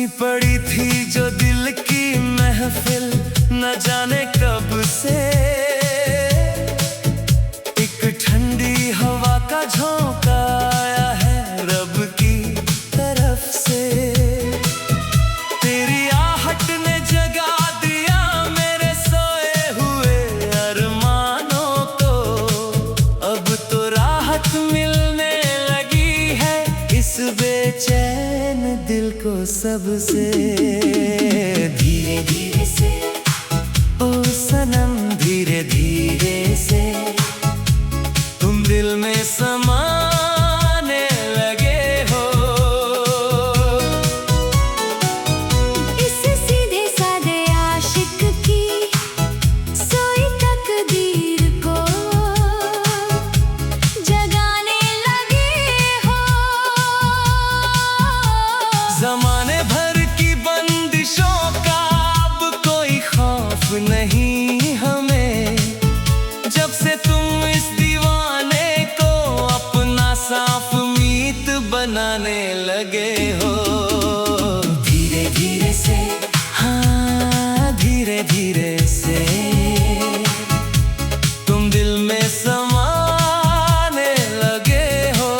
सुनी पड़ी थी जो दिल की महफिल न जाने कब से। एक ठंडी हवा का झोंका आया है रब की तरफ से। तेरी आहट ने जगा दिया मेरे सोए हुए अरमानों को। अब तो राहत मिलने लगी है इस बेचैन दिल को सबसे। धीरे धीरे से ओ सनम, धीरे धीरे से तुम दिल में समाने लगे हो। इस सीधे साधे आशिक की सोई तकदीर को जगाने लगे हो। ज़माने भर की बंदिशों का अब कोई खौफ नहीं हमें। जब से तुम इस दीवाने को अपना साफ मीत बनाने लगे हो। धीरे धीरे से, हाँ धीरे धीरे से तुम दिल में समाने लगे हो।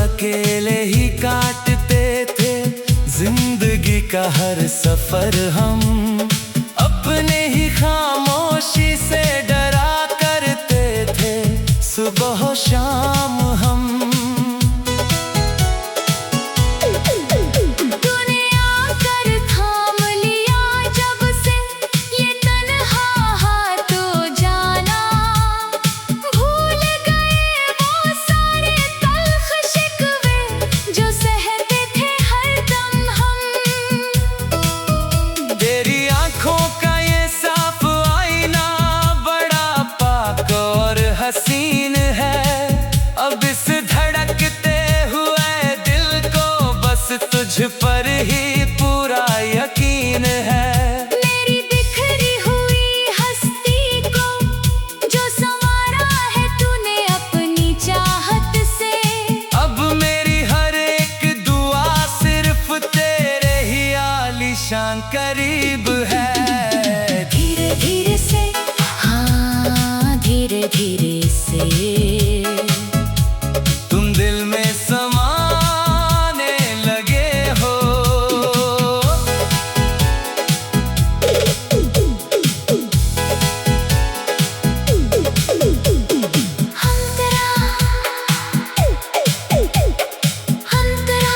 अकेले ही काटते थे जिंदगी का हर सफर हम। अपने ही खामोशी से डरा करते थे सुबह शाम हम। तूने आकर थाम लिया जब से ये तन्हा हाथों जाना। भूल गए वो सारे तल्ख शिकवे जो सहते थे हरदम हम। तेरी आंखों का ये साफ आईना बड़ा पाक और हसीन है। अब इस धड़कते हुए दिल को बस तुझ पर ही पूरा यकीन है। मेरी बिखरी हुई हस्ती को जो संवारा है तूने अपनी चाहत से। अब मेरी हर एक दुआ सिर्फ तेरे ही आलीशान करीब है। धीरे धीरे से, हाँ धीरे धीरे से तुम दिल में समाने लगे हो। हम तेरा, हम तेरा।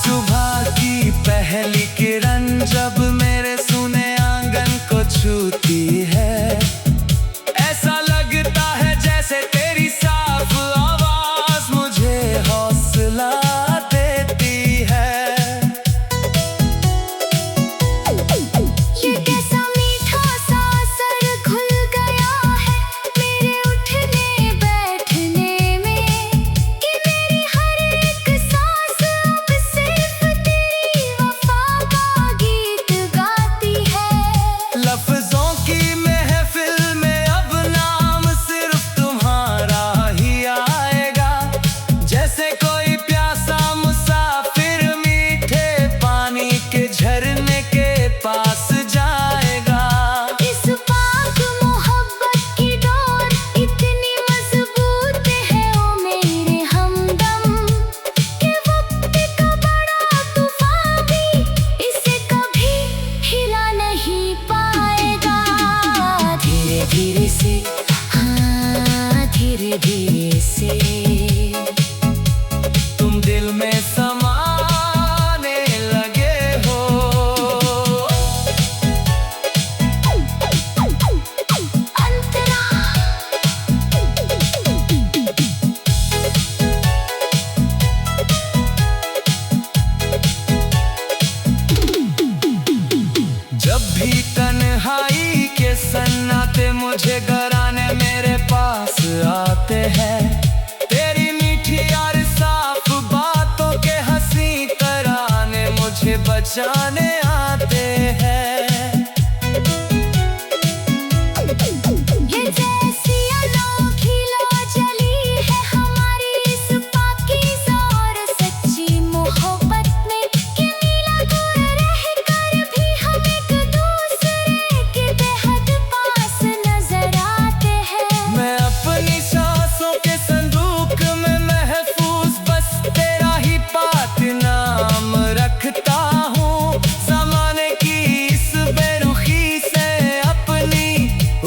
सुबह की पहली किरण जब मेरे सुने आंगन को छूती है। ऐसा लगता है जैसे तेरी साफ आवाज मुझे हौसला देती है। ये कैसा मीठा सा असर घुल गया है मेरे उठने बैठने में कि मेरी हर एक सांस अब सिर्फ तेरी वफा का गीत जब भी तन्हाई के सन्नाटे मुझे घराने मेरे पास आते हैं, तेरी मीठी और साफ बातों के हंसी तराने मुझे बचाने आते हैं। ये जैसी अनोखी लो जली है हमारी इस पाकीज़ा और सच्ची मोहब्बत में, कि मिला दूर रहकर भी हम एक दूसरे के बेहद पास नजर आते हैं। मैं अपनी सांसों के संदूक में महफूज बस तेरा ही पाक नाम रखता हूँ। ज़माने की इस बेरुखी से अपनी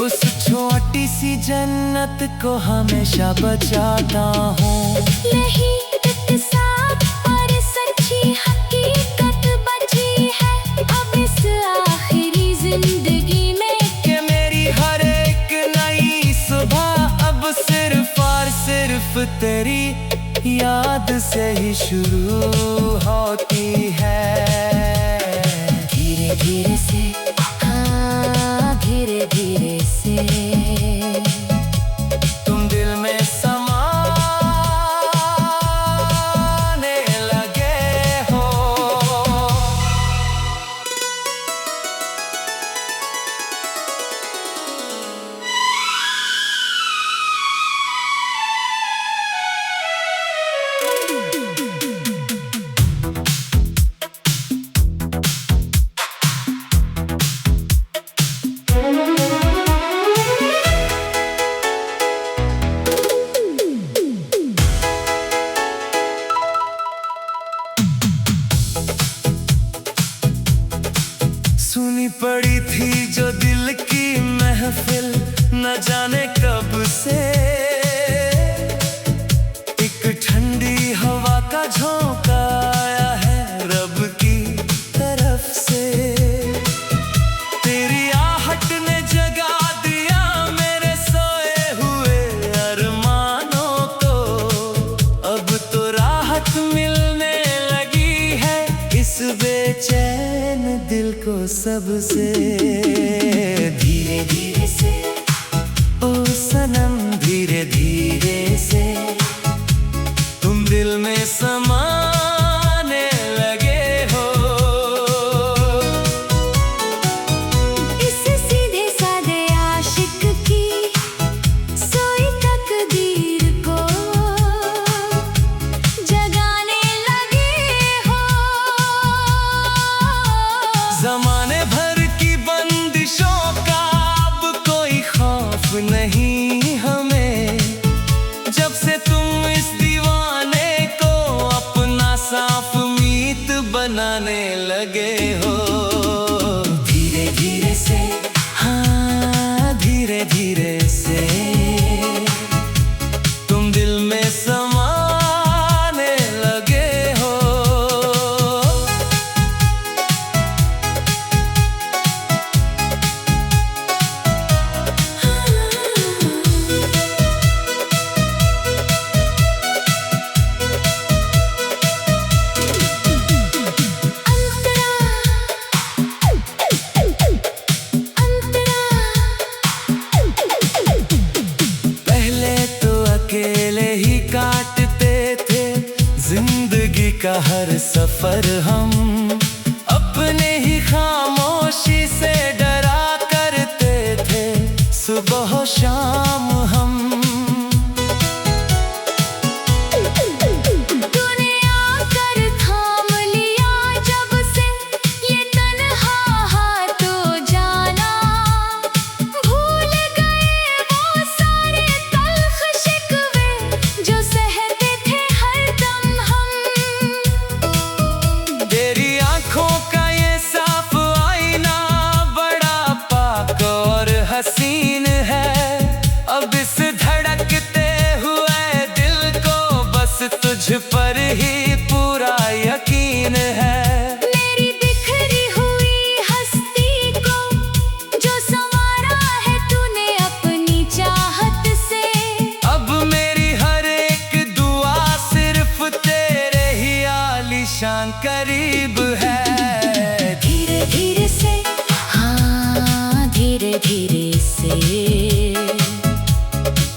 उस छोटी सी जन्नत को हमेशा बचाता हूँ। यही इत्तेसाक और सच्ची हकीकत बची है अब इस आखिरी जिंदगी में, कि मेरी हर एक नई सुबह अब सिर्फ और सिर्फ तेरी याद से ही शुरू होती है। धीरे धीरे से, हाँ धीरे धीरे से तुम दिल में समाने लगे हो। सुनी पड़ी थी जो दिल की महफिल न जाने कब से, एक ठंडी हवा का झोंका आया है रब की तरफ से। तेरी आहट ने जगा दिया मेरे सोए हुए अरमानों को, अब तो राहत मिलने लगी है इस बेचैन दिल को सबसे। धीरे धीरे से ओ सनम धीरे धीरे से तुम दिल में समाने लगे हो। इस सीधे सादे आशिक की सोई तकदीर को जगाने लगे हो। ज़माने भर की बंदिशों का अब कोई खौफ नहीं हमें, जब से तुम इस दीवाने को अपना साफ मीत बनाने लगे हो। धीरे धीरे से, हाँ धीरे धीरे से तुम दिल में समाने लगे हो। पहले तो अकेले ही काटते थे जिंदगी का हर सफर हम, अपने ही खामोशी से डरा करते थे सुबह शाम हम। तूने आकर थाम लिया जब से ये तन्हा हाथों जाना, भूल गए वो सारे तल्ख शिकवे जो सहते थे हरदम हम। तेरी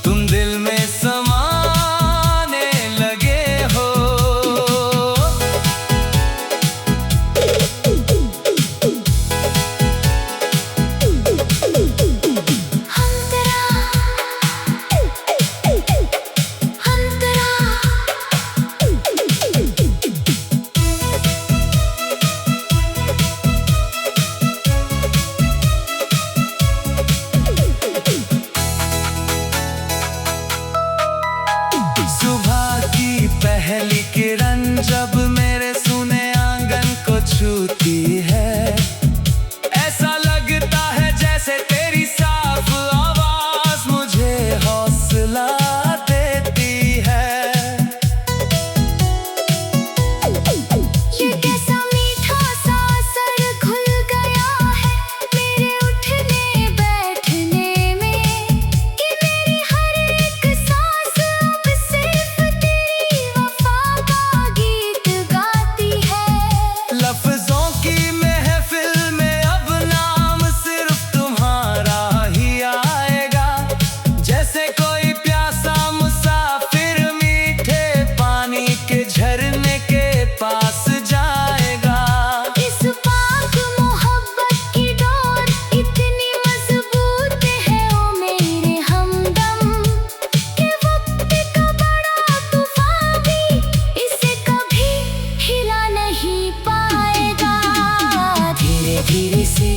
तुम दिल में समाने लगे हो। सुबह की पहली किरण जब मेरे सूने आंगन को छूती है, ऐसा लगता है जैसे तेरी साफ आवाज मुझे हौसला देती है। ये कैसा मीठा सा असर घुल गया है मेरे उठने बैठने में, कि मेरी हर एक सांस अब सिर्फ तेरी वफा का गीत गाती है। लफ्जों की महफिल में अब नाम सिर्फ तुम्हारा ही आएगा, जैसे कोई प्यासा मुसाफिर मीठे पानी के झरने के पास जाएगा। इस पाक मोहब्बत की डोर इतनी मजबूत है ओ मेरे हमदम, कि वक्त का बड़ा तूफान भी इसे कभी हिला नहीं पाएगा। धीरे धीरे से,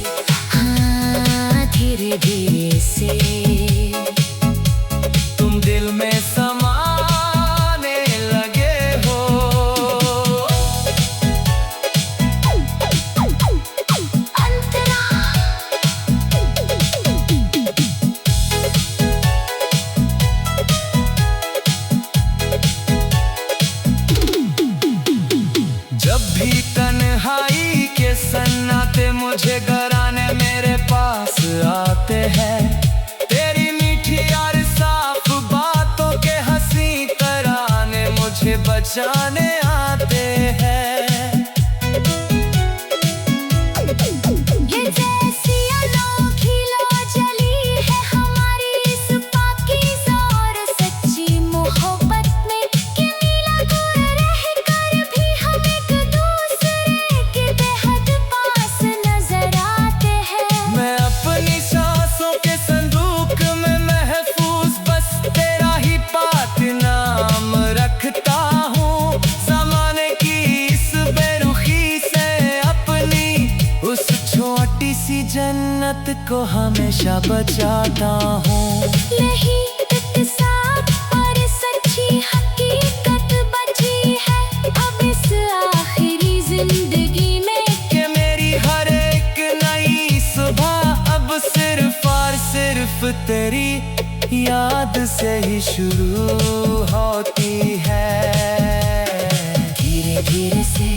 हाँ धीरे धीरे से तुम दिल में समाने लगे हो। अंतरा जब भी तन्हाई के सन्नाटे मुझे घराने मेरे पास आते हैं, तेरी मीठी और साफ बातों के हंसी तराने मुझे बचाने आते हैं। ये जैसी अनोखी लो जली है हमारी इस पाकीज़ा और सच्ची मोहब्बत में, कि मिला दूर रहकर भी हम एक दूसरे के बेहद पास नजर आते हैं। मैं अपनी सांसों के संदूक में महफूज बस तेरा ही पाक नाम रखता हूँ। ज़माने की इस बेरुखी से अपनी उस छोटी सी जन्नत को हमेशा बचाता हूँ। यही इत्तेसाक और सच्ची हकीकत बची है अब इस आखिरी जिंदगी में, कि मेरी हर एक नई सुबह अब सिर्फ और सिर्फ तेरी याद से ही शुरू होती है। धीरे धीरे से